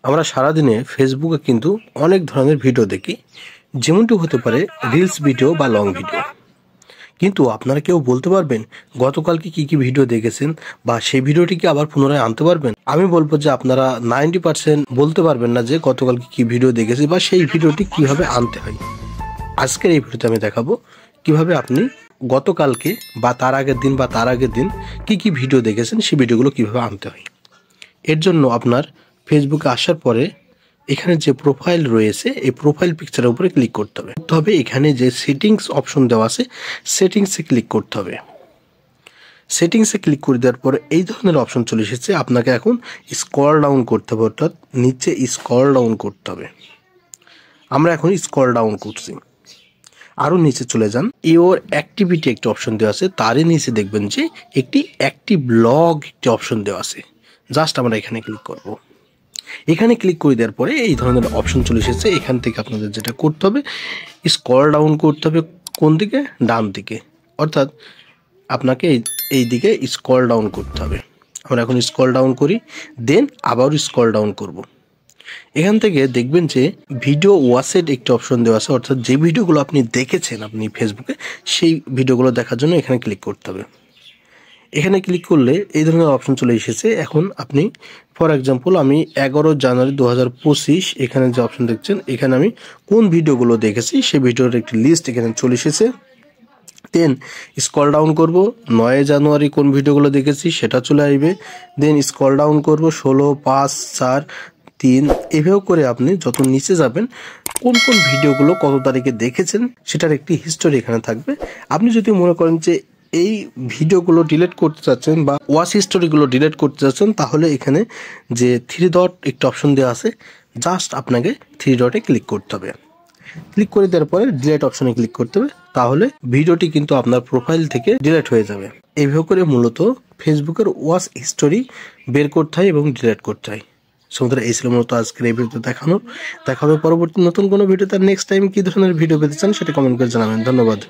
আমরা সারাদিনে ফেসবুকে কিন্তু অনেক ধরনের ভিডিও দেখি, যেমনটি হতে পারে রিলস ভিডিও বা লং ভিডিও। কিন্তু আপনারা কেউ বলতে পারবেন গতকালকে কি ভিডিও দেখেছেন বা সেই ভিডিওটি কি আবার পুনরায় আনতে পারবেন? আমি বলবো যে আপনারা 90% বলতে পারবেন না যে গতকালকে কি ভিডিও দেখেছি বা সেই ভিডিওটি কিভাবে আনতে হয়। আজকের এই ভিডিওতে আমি দেখাবো কিভাবে আপনি গতকালকে বা তার আগের দিন বা তার আগের দিন কি ভিডিও দেখেছেন সেই ভিডিওগুলো কিভাবে আনতে হয়। এর জন্য আপনার ফেসবুকে আসার পরে এখানে যে প্রোফাইল রয়েছে এই প্রোফাইল পিকচারের উপরে ক্লিক করতে হবে। তবে এখানে যে সেটিংস অপশন দেওয়া আছে সেটিংসে ক্লিক করতে হবে। সেটিংসে ক্লিক করে দেওয়ার পরে এই ধরনের অপশন চলে এসেছে। আপনাকে এখন স্ক্রল ডাউন করতে হবে, অর্থাৎ নিচে স্ক্রল ডাউন করতে হবে। আমরা এখন স্ক্রল ডাউন করছি, আরও নিচে চলে যান। ইওর অ্যাক্টিভিটি একটি অপশন দেওয়া আছে, তারই নিচে দেখবেন যে একটি অ্যাক্টিভ লগ একটি অপশন দেওয়া আছে। জাস্ট আমরা এখানে ক্লিক করব। এখানে ক্লিক করে দেওয়ার পরে এই ধরনের অপশন চলে এসেছে। এখান থেকে আপনাদের যেটা করতে হবে স্ক্রল ডাউন করতে হবে। কোন দিকে? ডান দিকে, অর্থাৎ আপনাকে এই দিকে স্ক্রল ডাউন করতে হবে। আমরা এখন স্ক্রল ডাউন করি, দেন আবার স্ক্রল ডাউন করব। এখান থেকে দেখবেন যে ভিডিও ওয়াচেড একটি অপশন দেওয়া আছে, অর্থাৎ যে ভিডিওগুলো আপনি দেখেছেন আপনি ফেসবুকে সেই ভিডিওগুলো দেখার জন্য এখানে ক্লিক করতে হবে। এখানে ক্লিক করলে এই ধরনের অপশন চলে এসেছে। এখন আপনি ফর এক্সাম্পল আমি 11 জানুয়ারি 2025 এখানে যে অপশন দেখছেন এখানে আমি কোন ভিডিওগুলো দেখেছি সেই ভিডিওর একটি লিস্ট এখানে চলে এসেছে। দেন স্ক্রল ডাউন করব, 9 জানুয়ারি কোন ভিডিওগুলো দেখেছি সেটা চলে আসবে। দেন স্ক্রল ডাউন করব 16, 5, 4, 3 এভাবে করে আপনি যত নিচে যাবেন কোন ভিডিওগুলো কত তারিখে দেখেছেন সেটার একটি হিস্টোরি এখানে থাকবে। আপনি যদি মনে করেন যে এই ভিডিওগুলো ডিলিট করতে চাচ্ছেন বা ওয়াচ হিস্টোরিগুলো ডিলিট করতে চাচ্ছেন, তাহলে এখানে যে 3 ডট একটা অপশন দেওয়া আছে, জাস্ট আপনাকে 3 ডটে ক্লিক করতে হবে। ক্লিক করে দেওয়ার পরে ডিলিট অপশনে ক্লিক করতে হবে, তাহলে ভিডিওটি কিন্তু আপনার প্রোফাইল থেকে ডিলিট হয়ে যাবে। এইভাবে করে মূলত ফেসবুকের ওয়াচ হিস্টোরি বের করতে হয় এবং ডিলিট করতে হয়। সমুদ্র এই ছিল মূলত আজকের এই ভিডিওতে দেখানো। দেখা হবে পরবর্তী নতুন কোনো ভিডিও। তার নেক্সট টাইম কি ধরনের ভিডিও পেতে চান সেটা কমেন্ট করে জানাবেন। ধন্যবাদ।